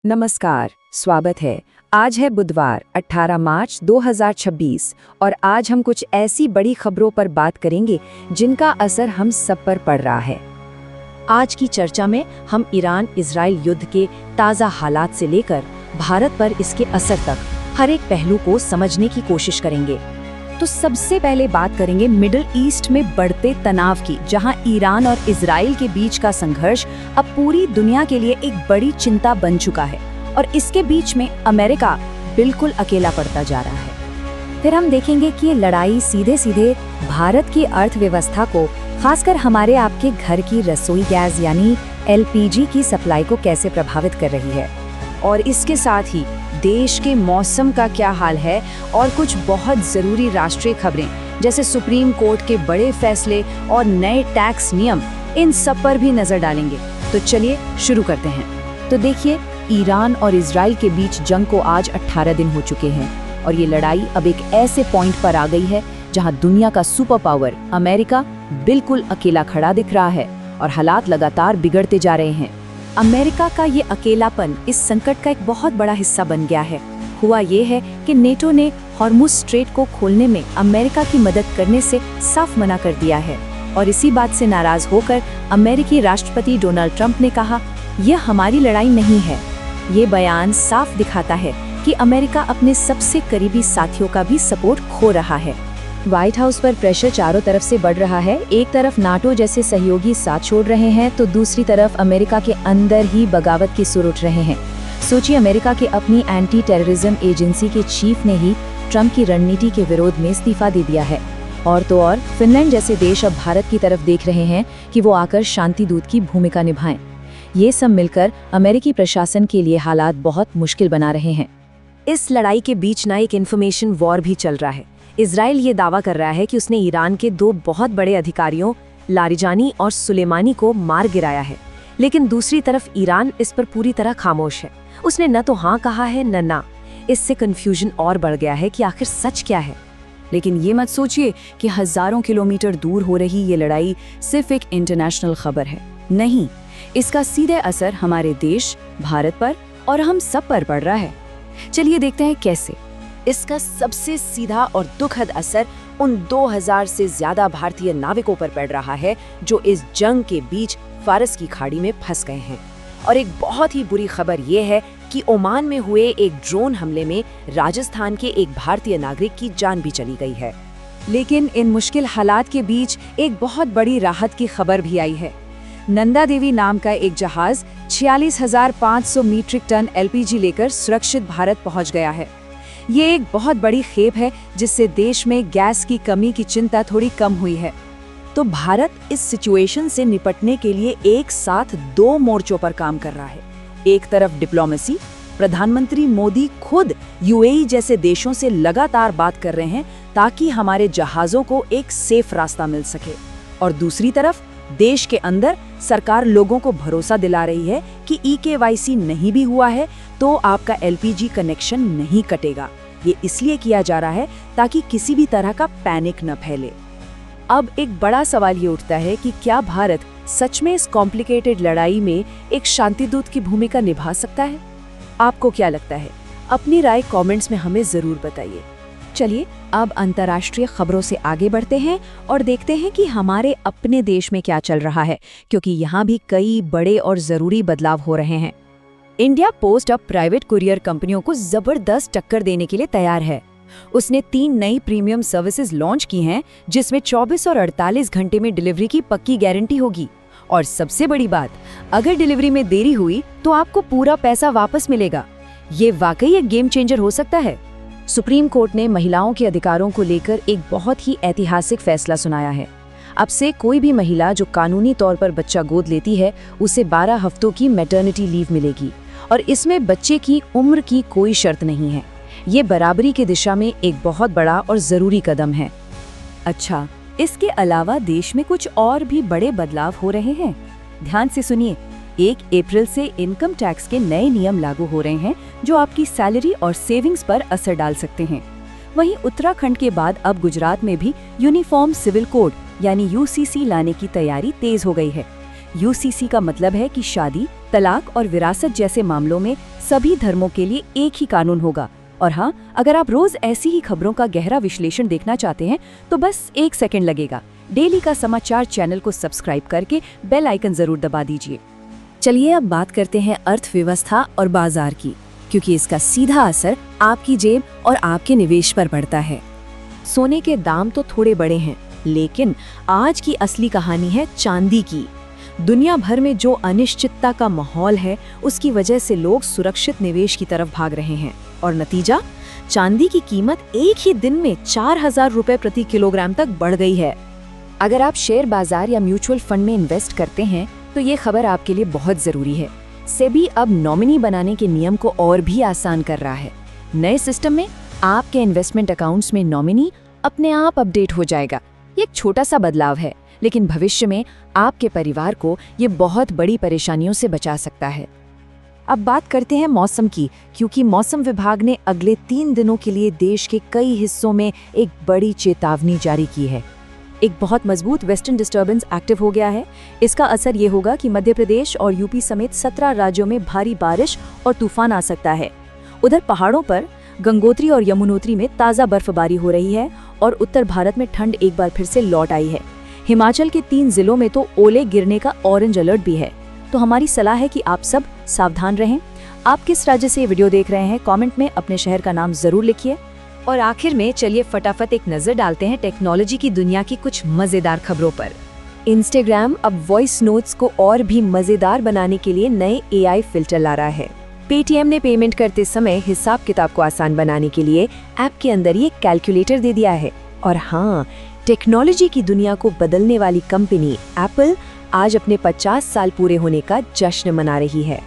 नमस्कार, स्वागत है। आज है बुधवार 18 मार्च 2026 और आज हम कुछ ऐसी बड़ी खबरों पर बात करेंगे जिनका असर हम सब पर पड़ रहा है। आज की चर्चा में हम ईरान इजराइल युद्ध के ताज़ा हालात से लेकर भारत पर इसके असर तक हर एक पहलू को समझने की कोशिश करेंगे। तो सबसे पहले बात करेंगे मिडिल ईस्ट में बढ़ते तनाव की, जहां ईरान और इजराइल के बीच का संघर्ष अब पूरी दुनिया के लिए एक बड़ी चिंता बन चुका है और इसके बीच में अमेरिका बिल्कुल अकेला पड़ता जा रहा है। फिर हम देखेंगे कि ये लड़ाई सीधे सीधे भारत की अर्थव्यवस्था को, खासकर हमारे आपके घर की रसोई गैस यानी LPG की सप्लाई को कैसे प्रभावित कर रही है, और इसके साथ ही देश के मौसम का क्या हाल है और कुछ बहुत ज़रूरी राष्ट्रीय खबरें जैसे सुप्रीम कोर्ट के बड़े फैसले और नए टैक्स नियम, इन सब पर भी नज़र डालेंगे। तो चलिए शुरू करते हैं। तो देखिए, ईरान और इजराइल के बीच जंग को आज 18 दिन हो चुके हैं और ये लड़ाई अब एक ऐसे पॉइंट पर आ गई है जहां दुनिया का सुपर पावर अमेरिका बिल्कुल अकेला खड़ा दिख रहा है और हालात लगातार बिगड़ते जा रहे हैं। अमेरिका का ये अकेलापन इस संकट का एक बहुत बड़ा हिस्सा बन गया है। हुआ ये है कि नेटो ने हॉर्मुज़ स्ट्रेट को खोलने में अमेरिका की मदद करने से साफ मना कर दिया है और इसी बात से नाराज होकर अमेरिकी राष्ट्रपति डोनाल्ड ट्रंप ने कहा, यह हमारी लड़ाई नहीं है। ये बयान साफ दिखाता है कि अमेरिका अपने सबसे करीबी साथियों का भी सपोर्ट खो रहा है। व्हाइट हाउस पर प्रेशर चारों तरफ से बढ़ रहा है। एक तरफ नाटो जैसे सहयोगी साथ छोड़ रहे हैं तो दूसरी तरफ अमेरिका के अंदर ही बगावत के सुर उठ रहे हैं। सोचिए, अमेरिका के अपनी एंटी टेररिज्म एजेंसी के चीफ ने ही ट्रंप की रणनीति के विरोध में इस्तीफा दे दिया है। और तो और फिनलैंड जैसे देश अब भारत की तरफ देख रहे हैं कि वो आकर शांति दूत की भूमिका निभाएं। ये सब मिलकर अमेरिकी प्रशासन के लिए हालात बहुत मुश्किल बना रहे हैं। इस लड़ाई के बीच ना एक इन्फॉर्मेशन वॉर भी चल रहा है। इजराइल ये दावा कर रहा है कि उसने ईरान के दो बहुत बड़े अधिकारियों लारिजानी और सुलेमानी को मार गिराया है, लेकिन दूसरी तरफ ईरान इस पर पूरी तरह खामोश है। उसने न तो हाँ कहा है न ना। इससे कंफ्यूजन और बढ़ गया है कि आखिर सच क्या है। लेकिन ये मत सोचिए कि हजारों किलोमीटर दूर हो रही ये लड़ाई सिर्फ एक इंटरनेशनल खबर है। नहीं, इसका सीधे असर हमारे देश भारत पर और हम सब पर पड़ रहा है। चलिए देखते हैं कैसे। इसका सबसे सीधा और दुखद असर उन 2000 से ज्यादा भारतीय नाविकों पर पड़ रहा है जो इस जंग के बीच फारस की खाड़ी में फंस गए हैं। और एक बहुत ही बुरी खबर ये है कि ओमान में हुए एक ड्रोन हमले में राजस्थान के एक भारतीय नागरिक की जान भी चली गई है। लेकिन इन मुश्किल हालात के बीच एक बहुत बड़ी राहत की खबर भी आई है। नंदा देवी नाम का एक जहाज 46,500 मीट्रिक टन LPG लेकर सुरक्षित भारत पहुंच गया है। ये एक बहुत बड़ी खेप है जिससे देश में गैस की कमी की चिंता थोड़ी कम हुई है। तो भारत इस सिचुएशन से निपटने के लिए एक साथ दो मोर्चों पर काम कर रहा है। एक तरफ डिप्लोमेसी, प्रधानमंत्री मोदी खुद UAE जैसे देशों से लगातार बात कर रहे हैं ताकि हमारे जहाजों को एक सेफ रास्ता मिल सके, और दूसरी तरफ देश के अंदर सरकार लोगों को भरोसा दिला रही है कि EKYC नहीं भी हुआ है तो आपका LPG कनेक्शन नहीं कटेगा। ये इसलिए किया जा रहा है ताकि किसी भी तरह का पैनिक न फैले। अब एक बड़ा सवाल ये उठता है कि क्या भारत सच में इस कॉम्प्लिकेटेड लड़ाई में एक शांति दूत की भूमिका निभा सकता है? आपको क्या लगता है? अपनी राय कमेंट्स में हमें जरूर बताइए। चलिए अब अंतर्राष्ट्रीय खबरों से आगे बढ़ते हैं और देखते हैं कि हमारे अपने देश में क्या चल रहा है, क्योंकि यहाँ भी कई बड़े और जरूरी बदलाव हो रहे हैं। इंडिया पोस्ट अब प्राइवेट कुरियर कंपनियों को जबरदस्त टक्कर देने के लिए तैयार है। उसने 3 नई प्रीमियम सर्विसेज लॉन्च की हैं, जिसमें 24 और 48 घंटे में डिलीवरी की पक्की गारंटी होगी। और सबसे बड़ी बात, अगर डिलीवरी में देरी हुई तो आपको पूरा पैसा वापस मिलेगा। ये वाकई एक गेम चेंजर हो सकता है। सुप्रीम कोर्ट ने महिलाओं के अधिकारों को लेकर एक बहुत ही ऐतिहासिक फैसला सुनाया है। अब से कोई भी महिला जो कानूनी तौर पर बच्चा गोद लेती है, उसे 12 हफ्तों की मैटरनिटी लीव मिलेगी और इसमें बच्चे की उम्र की कोई शर्त नहीं है। ये बराबरी की दिशा में एक बहुत बड़ा और जरूरी कदम है। अच्छा, इसके अलावा देश में कुछ और भी बड़े बदलाव हो रहे हैं। ध्यान से सुनिए। 1 अप्रैल से इनकम टैक्स के नए नियम लागू हो रहे हैं जो आपकी सैलरी और सेविंग्स पर असर डाल सकते हैं। वहीं उत्तराखंड के बाद अब गुजरात में भी यूनिफॉर्म सिविल कोड यानी UCC लाने की तैयारी तेज हो गई है। UCC का मतलब है कि शादी, तलाक और विरासत जैसे मामलों में सभी धर्मों के लिए एक ही कानून होगा। और हाँ, अगर आप रोज ऐसी ही खबरों का गहरा विश्लेषण देखना चाहते हैं तो बस 1 सेकंड लगेगा। डेली का समाचार चैनल को सब्सक्राइब करके बेल आइकन जरूर दबा दीजिए। चलिए अब बात करते हैं अर्थव्यवस्था और बाजार की, क्योंकि इसका सीधा असर आपकी जेब और आपके निवेश पर पड़ता है। सोने के दाम तो थोड़े बड़े हैं, लेकिन आज की असली कहानी है चांदी की। दुनिया भर में जो अनिश्चितता का माहौल है, उसकी वजह से लोग सुरक्षित निवेश की तरफ भाग रहे हैं। और नतीजा, चांदी की कीमत एक ही दिन में 4000 रुपए प्रति किलोग्राम तक बढ़ गई है। अगर आप शेयर बाजार या म्यूचुअल फंड में इन्वेस्ट करते हैं तो ये खबर आपके लिए बहुत जरूरी है। सेबी अब नॉमिनी बनाने के नियम को और भी आसान कर रहा है। नए सिस्टम में आपके इन्वेस्टमेंट अकाउंट्स में नॉमिनी अपने आप अपडेट हो जाएगा। ये एक छोटा सा बदलाव है, लेकिन भविष्य में आपके परिवार को ये बहुत बड़ी परेशानियों से बचा सकता है। अब बात करते हैं मौसम की, क्योंकि मौसम विभाग ने अगले 3 दिनों के लिए देश के कई हिस्सों में एक बड़ी चेतावनी जारी की है। एक बहुत मजबूत वेस्टर्न डिस्टर्बेंस एक्टिव हो गया है। इसका असर ये होगा कि मध्य प्रदेश और यूपी समेत 17 राज्यों में भारी बारिश और तूफान आ सकता है। उधर पहाड़ों पर गंगोत्री और यमुनोत्री में ताज़ा बर्फबारी हो रही है और उत्तर भारत में ठंड एक बार फिर से लौट आई है। हिमाचल के 3 जिलों में तो ओले गिरने का ऑरेंज अलर्ट भी है। तो हमारी सलाह है कि आप सब सावधान रहें। आप किस राज्य से ये वीडियो देख रहे हैं, कमेंट में अपने शहर का नाम जरूर लिखिए। और आखिर में चलिए फटाफट एक नजर डालते हैं टेक्नोलॉजी की दुनिया की कुछ मजेदार खबरों पर। इंस्टाग्राम अब वॉइस नोट्स को और भी मजेदार बनाने के लिए नए AI फिल्टर ला रहा है। पेटीएम ने पेमेंट करते समय हिसाब किताब को आसान बनाने के लिए ऐप के अंदर ही एक कैलकुलेटर दे दिया है। और हाँ, टेक्नोलॉजी की दुनिया को बदलने वाली कंपनी एप्पल आज अपने 50 साल पूरे होने का जश्न मना रही है।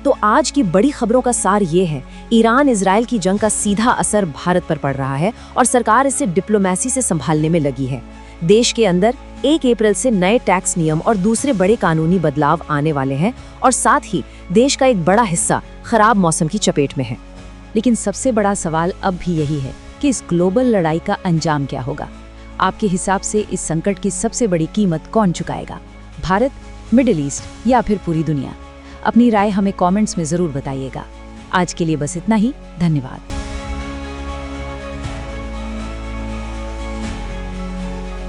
तो आज की बड़ी खबरों का सार ये है, ईरान इजराइल की जंग का सीधा असर भारत पर पड़ रहा है और सरकार इसे डिप्लोमेसी से संभालने में लगी है। देश के अंदर 1 अप्रैल से नए टैक्स नियम और दूसरे बड़े कानूनी बदलाव आने वाले हैं और साथ ही देश का एक बड़ा हिस्सा खराब मौसम की चपेट में है। लेकिन सबसे बड़ा सवाल अब भी यही है कि इस ग्लोबल लड़ाई का अंजाम क्या होगा। आपके हिसाब से इस संकट की सबसे बड़ी कीमत कौन चुकाएगा? भारत, मिडिल ईस्ट या फिर पूरी दुनिया? अपनी राय हमें कमेंट्स में जरूर बताइएगा। आज के लिए बस इतना ही। धन्यवाद।